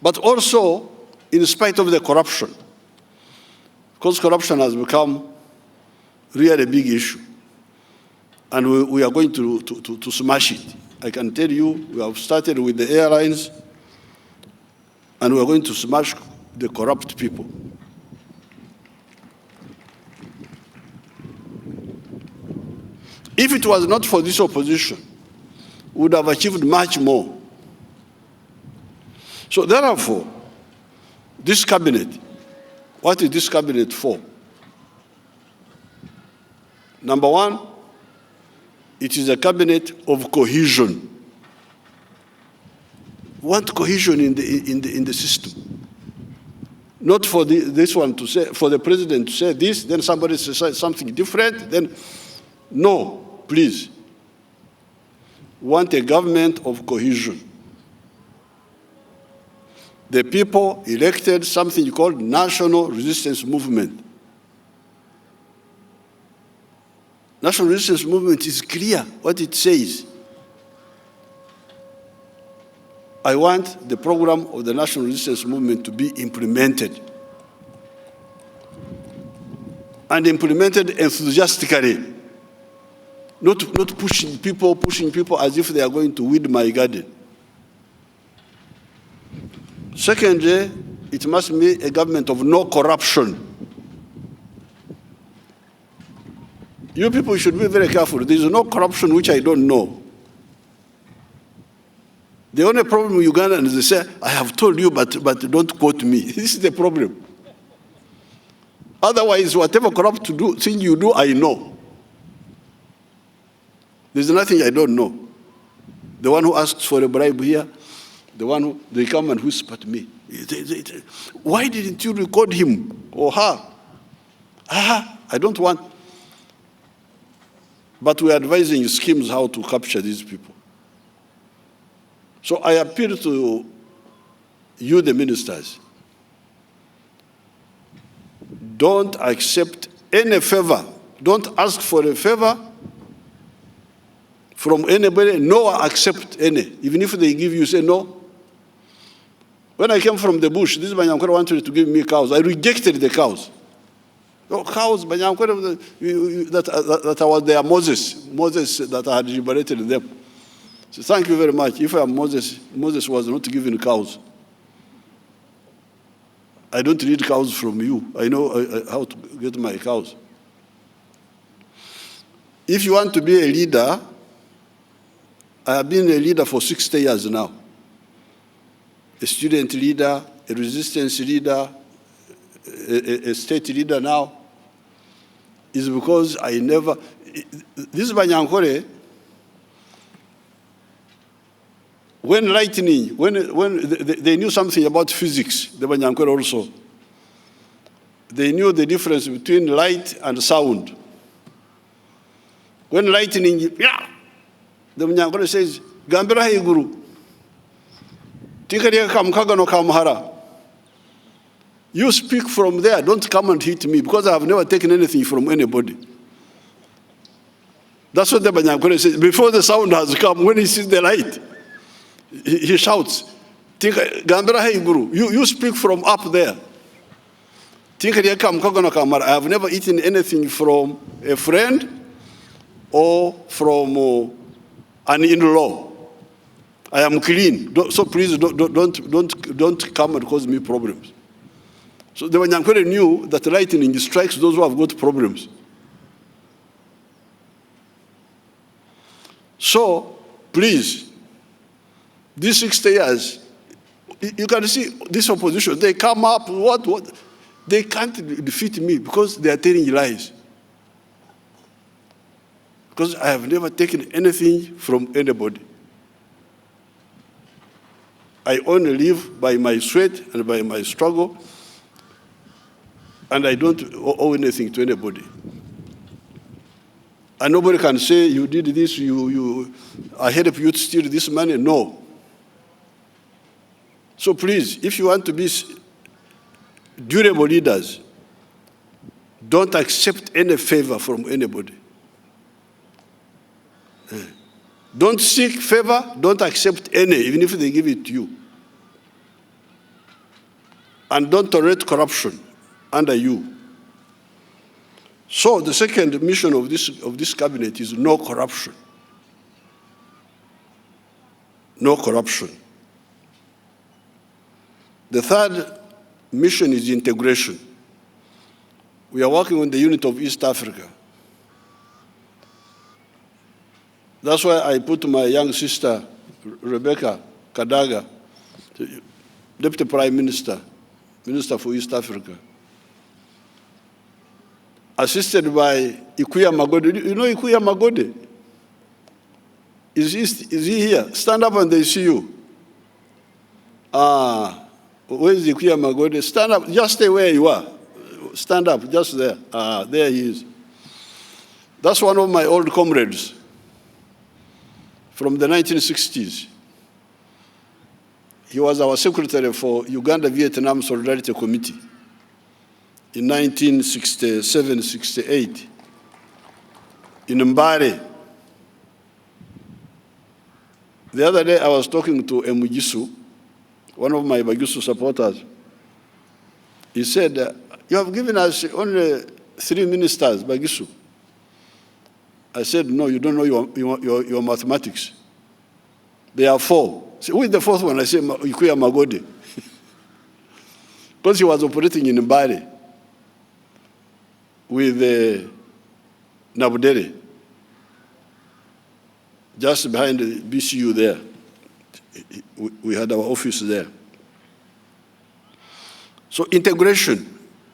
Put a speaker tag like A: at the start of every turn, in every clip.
A: but also in spite of the corruption, because corruption has become really a big issue, and we are going to smash it. I can tell you, we have started with the airlines, and we are going to smash the corrupt people. If it was not for this opposition, we would have achieved much more. So therefore, this cabinet, what is this cabinet for? Number one, it is a cabinet of cohesion. We want cohesion in the system. Not for this one to say, for the president to say this, then somebody says something different, then no. Please, we want a government of cohesion. The people elected something called National Resistance Movement. National Resistance Movement is clear what it says. I want the program of the National Resistance Movement to be implemented. And implemented enthusiastically. Not pushing people as if they are going to weed my garden. Secondly, it must be a government of no corruption. You people should be very careful. There is no corruption which I don't know. The only problem with Ugandans is they say, I have told you, but don't quote me. This is the problem. Otherwise, whatever corrupt thing you do, I know. There's nothing I don't know. The one who asks for a bribe here, the one who, they come and whisper to me. Why didn't you record him or her? I don't want. But we are advising schemes how to capture these people. So I appeal to you, the ministers. Don't accept any favor. Don't ask for a favor from anybody, nor accept any. Even if they give you, say no. When I came from the bush, this Banyankore wanted to give me cows. I rejected the cows. No, cows, Banyankore, that I was their Moses that I had liberated them. So thank you very much. If I am Moses, Moses was not given cows. I don't need cows from you. I know how to get my cows. If you want to be a leader, I have been a leader for 60 years now. A student leader, a resistance leader, a state leader now, is because I never, this Banyankore, when lightning, when they knew something about physics, the Banyankore also, they knew the difference between light and sound. When lightning, yeah, the Banyankore says, Gambira hai guru. Tikariya kamkaga no kamhara. You speak from there, don't come and hit me, because I have never taken anything from anybody. That's what the Banyankore says. Before the sound has come, when he sees the light, he shouts, Gambira hai guru. You speak from up there. Tikariya kamkaga no kamhara. I have never eaten anything from a friend or from an in-law. I am clean. So please don't come and cause me problems. So the Banyankore knew that lightning strikes those who have got problems. So please, these 60 years, you can see this opposition, they come up, what? They can't defeat me because they are telling lies. Because I have never taken anything from anybody. I only live by my sweat and by my struggle, and I don't owe anything to anybody. And nobody can say, you did this, I helped you to steal this money. No. So please, if you want to be durable leaders, don't accept any favor from anybody. Don't seek favor, don't accept any, even if they give it to you. and don't tolerate corruption under you. So the second mission of this cabinet is no corruption. No corruption. The third mission is integration. We are working on the unit of East Africa. That's why I put my young sister, Rebecca Kadaga, Deputy Prime Minister, Minister for East Africa, assisted by Ikuya Magode. You know Ikuya Magode? Is he here? Stand up and they see you. Where is Ikuya Magode? Stand up, just stay where you are. Stand up, just there. There he is. That's one of my old comrades from the 1960s. He was our secretary for Uganda-Vietnam Solidarity Committee in 1967-68 in Mbare. The other day I was talking to Emugisu, one of my Bagisu supporters. He said, you have given us only 3 ministers, Bagisu. I said, no, you don't know your mathematics. There are 4. So who is the 4th one? I said, Ikuya Magode. Because he was operating in Mbare with Nabudere, just behind the BCU there. We had our office there. So integration,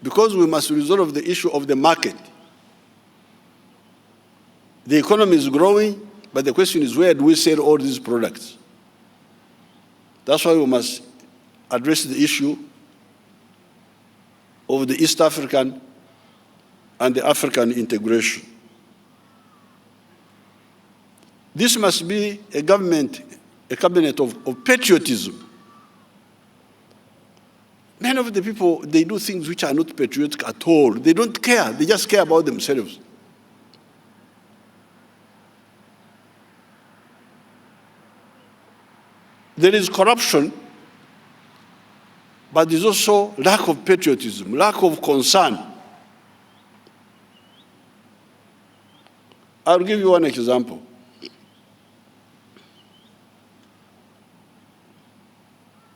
A: because we must resolve the issue of the market. The economy is growing, but the question is, where do we sell all these products? That's why we must address the issue of the East African and the African integration. This must be a cabinet of patriotism. Many of the people, they do things which are not patriotic at all. They don't care. They just care about themselves. There is corruption, but there's also lack of patriotism, lack of concern. I'll give you one example.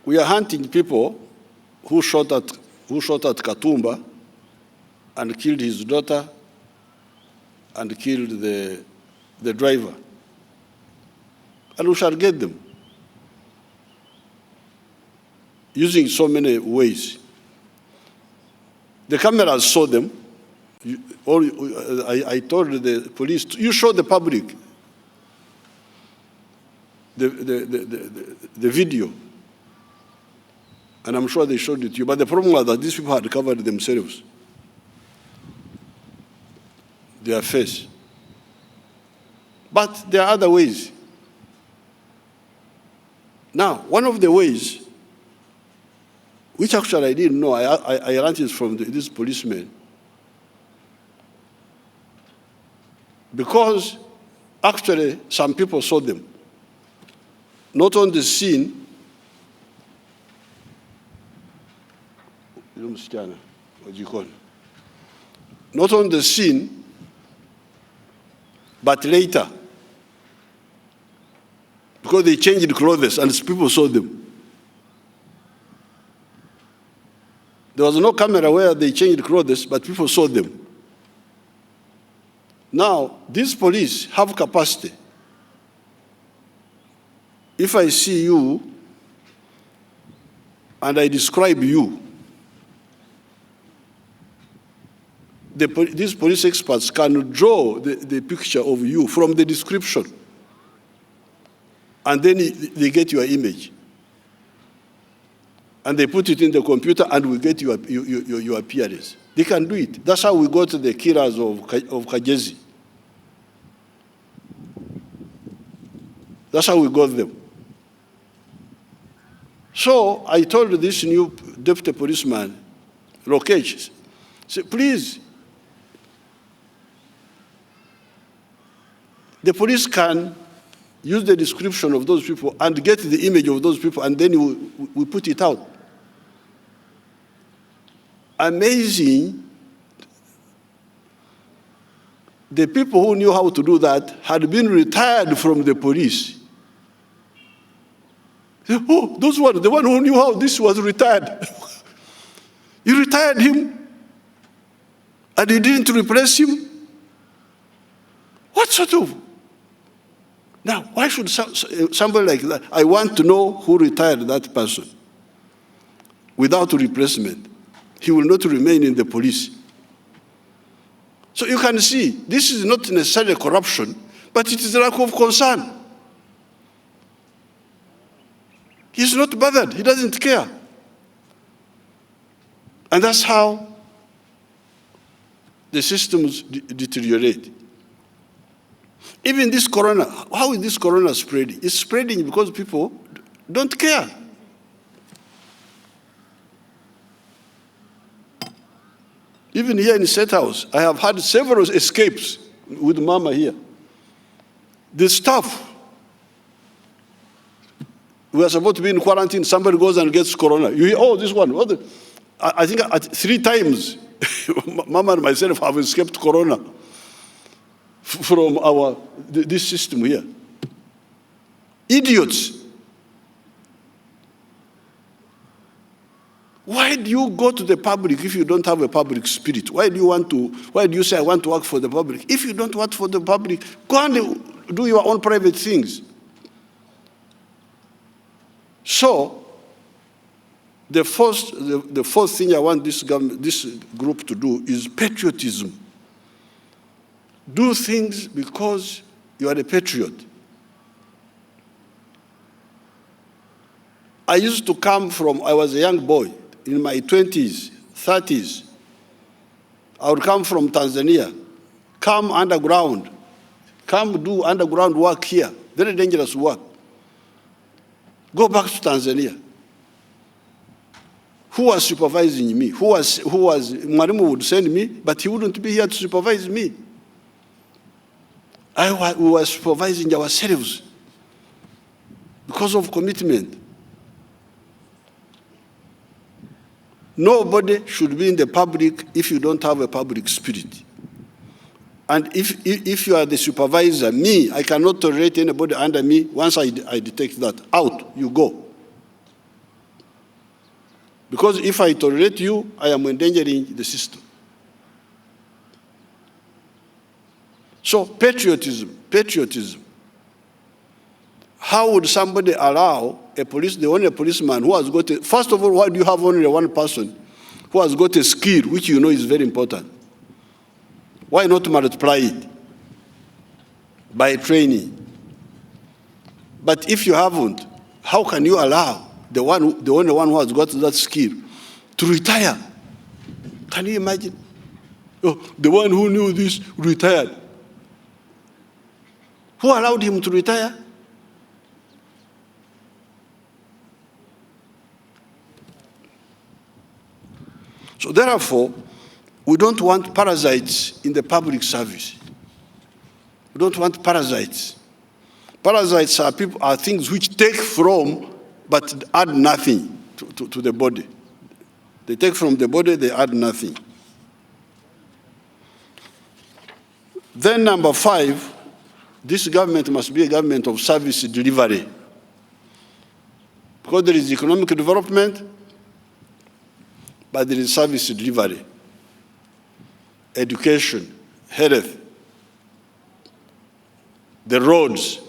A: We are hunting people who shot at Katumba and killed his daughter and killed the driver. And we shall get them using so many ways. The cameras saw them. I told the police, you show the public the video. And I'm sure they showed it to you. But the problem was that these people had covered themselves, their face. But there are other ways. Now, one of the ways, which actually I didn't know, I learned it from this policeman. Because actually some people saw them, not on the scene, not on the scene, but later, because they changed clothes and people saw them. There was no camera where they changed clothes, but people saw them. Now, these police have capacity. If I see you and I describe you, these police experts can draw the picture of you from the description, and then they get your image. And they put it in the computer and we get your appearance. They can do it. That's how we got the killers of Kajezi. That's how we got them. So I told this new deputy policeman, Rokesh, say, please, the police can use the description of those people and get the image of those people, and then we put it out. amazing. The people who knew how to do that had been retired from the police. Oh, those ones, the one who knew how this was retired. You retired him, and you didn't replace him? What sort of? Now, why should somebody like that? I want to know who retired that person without replacement. He will not remain in the police. So you can see, this is not necessarily corruption, but it is a lack of concern. He's not bothered. He doesn't care. And that's how the systems deteriorate. Even this corona, how is this corona spreading? It's spreading because people don't care. Even here in State House, I have had several escapes with Mama here. The staff, we are supposed to be in quarantine, somebody goes and gets corona. You hear, oh, this one. I think 3 times, Mama and myself have escaped corona from this system here. Idiots. Why do you go to the public if you don't have a public spirit? Why do you say I want to work for the public? If you don't work for the public, go and do your own private things. So, the fourth thing I want this group to do is patriotism. Do things because you are a patriot. I used to come from, I was a young boy, in my 20s, 30s. I would come from Tanzania, come underground, come do underground work here, very dangerous work. Go back to Tanzania. Who was supervising me? Who was, Mwalimu would send me, but he wouldn't be here to supervise me. We were supervising ourselves because of commitment. Nobody should be in the public if you don't have a public spirit. And if you are the supervisor, me, I cannot tolerate anybody under me. Once I detect that, out, you go. Because if I tolerate you, I am endangering the system. So patriotism. How would somebody allow the only policeman who has got first of all, why do you have only one person who has got a skill, which you know is very important? Why not multiply it by training? But if you haven't, how can you allow the only one who has got that skill to retire? Can you imagine? Oh, the one who knew this retired. Who allowed him to retire? So therefore, we don't want parasites in the public service. We don't want parasites. Parasites are things which take from but add nothing to the body. They take from the body, they add nothing. Then number 5, this government must be a government of service delivery. Because there is economic development, but there is service delivery. Education, health, the roads.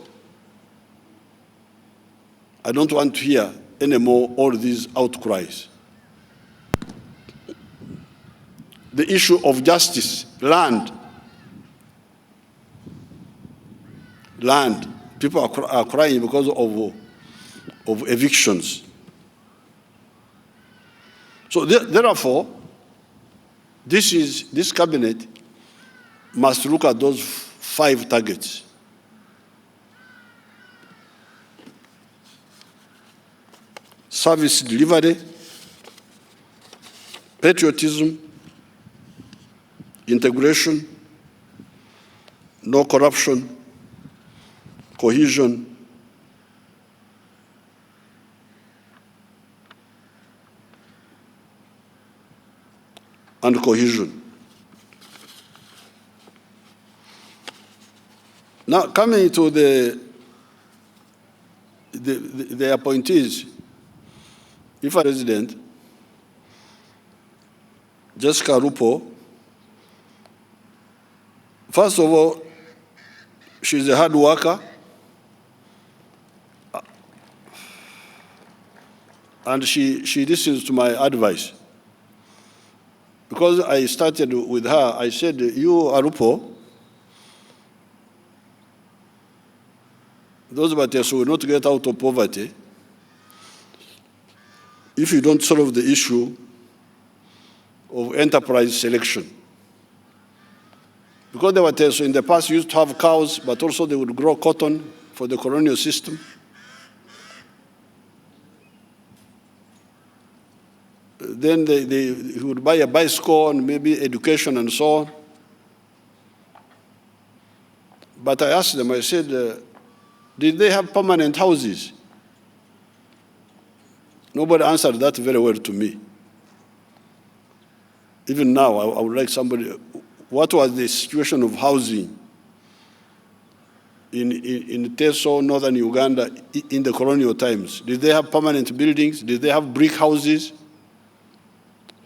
A: I don't want to hear anymore all these outcries. The issue of justice, land. People are crying because of evictions. So therefore, this cabinet must look at those 5 targets. Service delivery, patriotism, integration, no corruption, cohesion, and cohesion. Now, coming to the appointees, if a president, Jessica Rupo, first of all, she's a hard worker, and she listens to my advice. Because I started with her, I said, you, Arupo, those Bateso will not get out of poverty if you don't solve the issue of enterprise selection. Because the Bateso in the past used to have cows, but also they would grow cotton for the colonial system. Then he would buy a bicycle and maybe education and so on. But I asked them, I said, did they have permanent houses? Nobody answered that very well to me. Even now, I would like somebody, what was the situation of housing in Teso, northern Uganda, in the colonial times? Did they have permanent buildings? Did they have brick houses?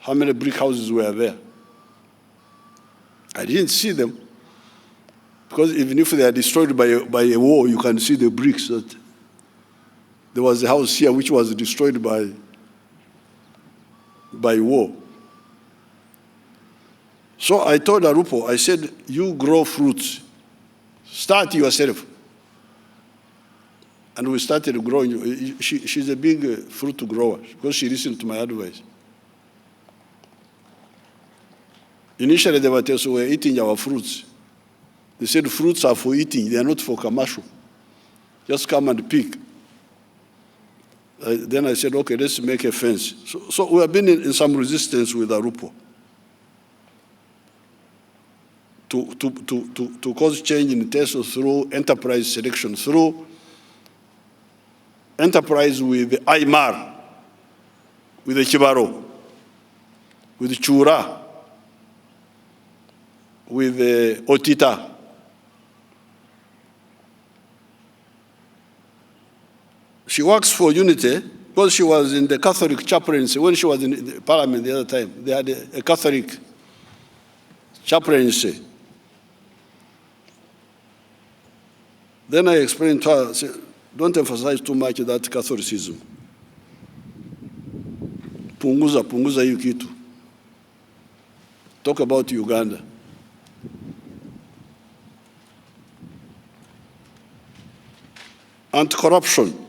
A: How many brick houses were there? I didn't see them. Because even if they are destroyed by a war, you can see the bricks. That there was a house here which was destroyed by war. So I told Arupo, I said, you grow fruits. Start yourself. And we started growing. She's a big fruit grower because she listened to my advice. Initially, the Bateso were eating our fruits. They said fruits are for eating, they are not for commercial. Just come and pick. Then I said, okay, let's make a fence. So we have been in some resistance with Arupo to cause change in Teso through enterprise selection, through enterprise with the Aymar, with the Chibaro, with the Chura, with the Otita. She works for Unity because she was in the Catholic chaplaincy. When she was in the parliament the other time, they had a Catholic chaplaincy. Then I explained to her, I said, don't emphasize too much that Catholicism. Punguza hiyo kitu. Talk about Uganda. And corruption.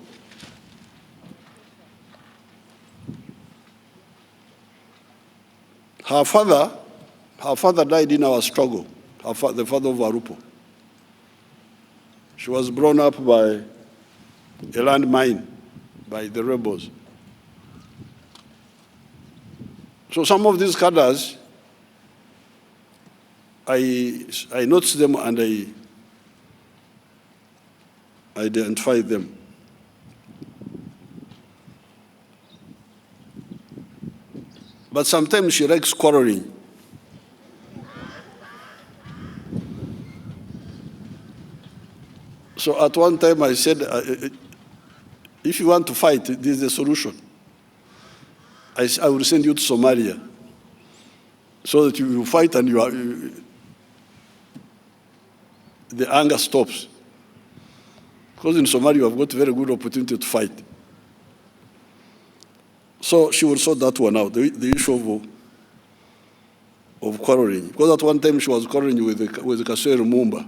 A: Her father died in our struggle, the father of Arupo. She was blown up by a land mine by the rebels. So some of these cadres, I noticed them and I identified them. But sometimes she likes quarreling. So at one time I said, if you want to fight, this is the solution. I will send you to Somalia so that you fight and the anger stops. Because in Somalia you have got a very good opportunity to fight. So she will sort that one out, the issue of quarreling. Because at one time she was quarreling with Kaswere Mumba.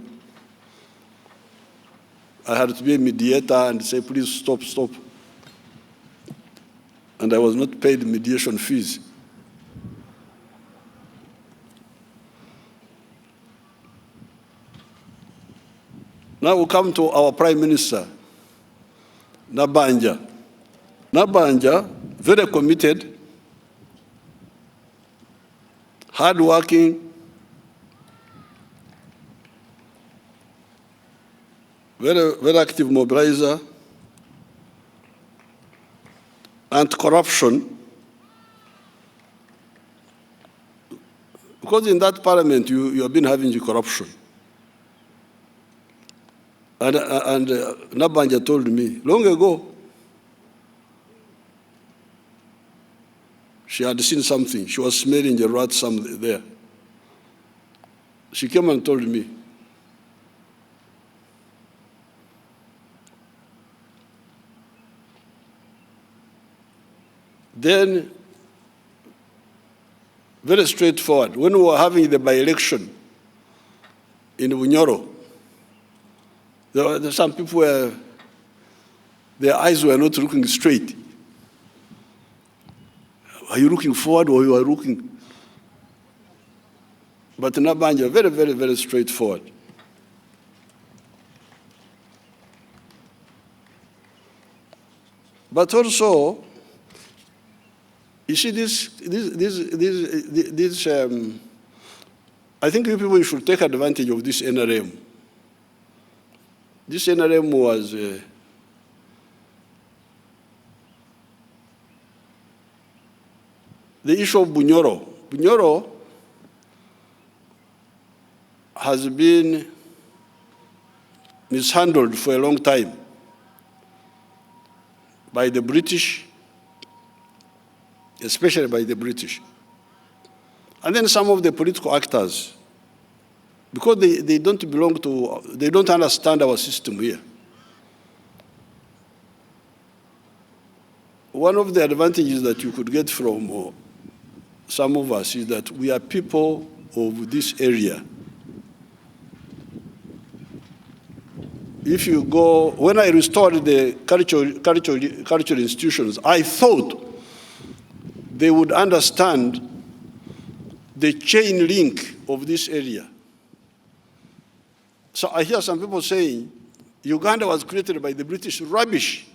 A: I had to be a mediator and say, please stop. And I was not paid mediation fees. Now we come to our Prime Minister, Nabanja. Nabanja, very committed, hardworking, very active mobilizer, and corruption Because in that parliament, you have been having the corruption. And Nabanja told me, long ago, she had seen something. She was smelling the rat there. She came and told me. Then, very straightforward, when we were having the by-election in Bunyoro, some people their eyes were not looking straight. Are you looking forward or you are looking? But Nabanja, very, very, very straightforward. But also, you see, I think you people should take advantage of this NRM. This NRM was the issue of Bunyoro. Bunyoro has been mishandled for a long time by the British, especially by the British. And then some of the political actors, because they don't belong to, they don't understand our system here. One of the advantages that you could get from some of us is that we are people of this area. If you go, when I restored the cultural institutions, I thought they would understand the chain link of this area. So I hear some people saying, Uganda was created by the British. Rubbish.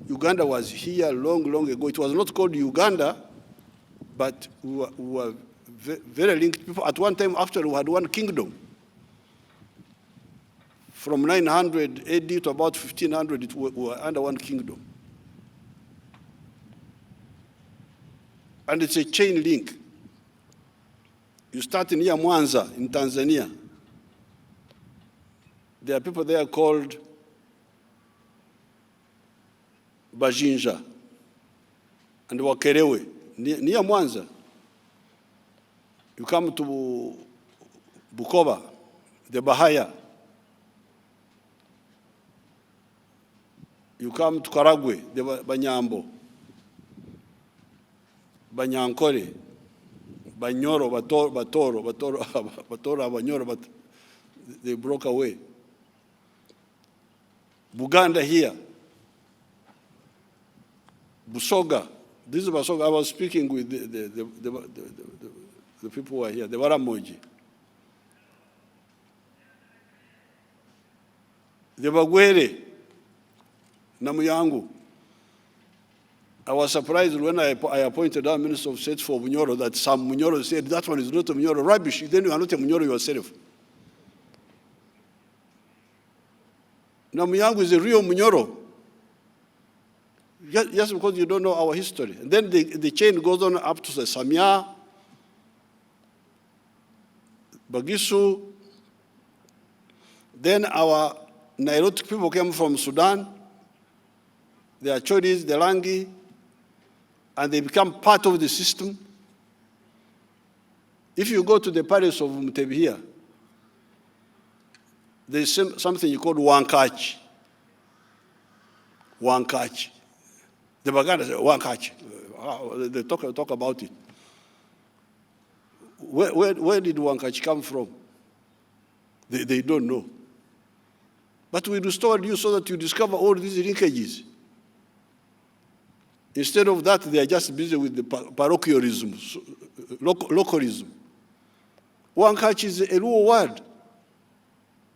A: Uganda was here long, long ago. It was not called Uganda, but we were very linked people. At one time, after we had one kingdom. From 900 AD to about 1500, we were under one kingdom. And it's a chain link. You start in Mwanza, in Tanzania. There are people there called Bajinja and Wakerewe, near Mwanza. You come to Bukoba, the Bahaya. You come to Karagwe, the Banyambo, Banyankore, Banyoro, Batoro, Banyoro, but they broke away. Buganda here, Busoga. This is Busoga. I was speaking with the people who are here, the Waramoji. The Bagwere, Namuyangu. I was surprised when I appointed our Minister of State for Bunyoro that some Bunyoro said, that one is not a Bunyoro, rubbish. Then you are not a Bunyoro yourself. Namuyangu is a real Bunyoro. Just because you don't know our history. And then the chain goes on up to the Samia, Bagisu. Then our Nilotic people came from Sudan. They are Chodis, the Langi, and they become part of the system. If you go to the palace of Mutebi here, there's something you call Wankach. Wankach. The Baganda say Wankach. They talk about it. Where did Wankach come from? They don't know. But we restored you so that you discover all these linkages. Instead of that, they are just busy with the parochialism, localism. Wankach is a Luo word.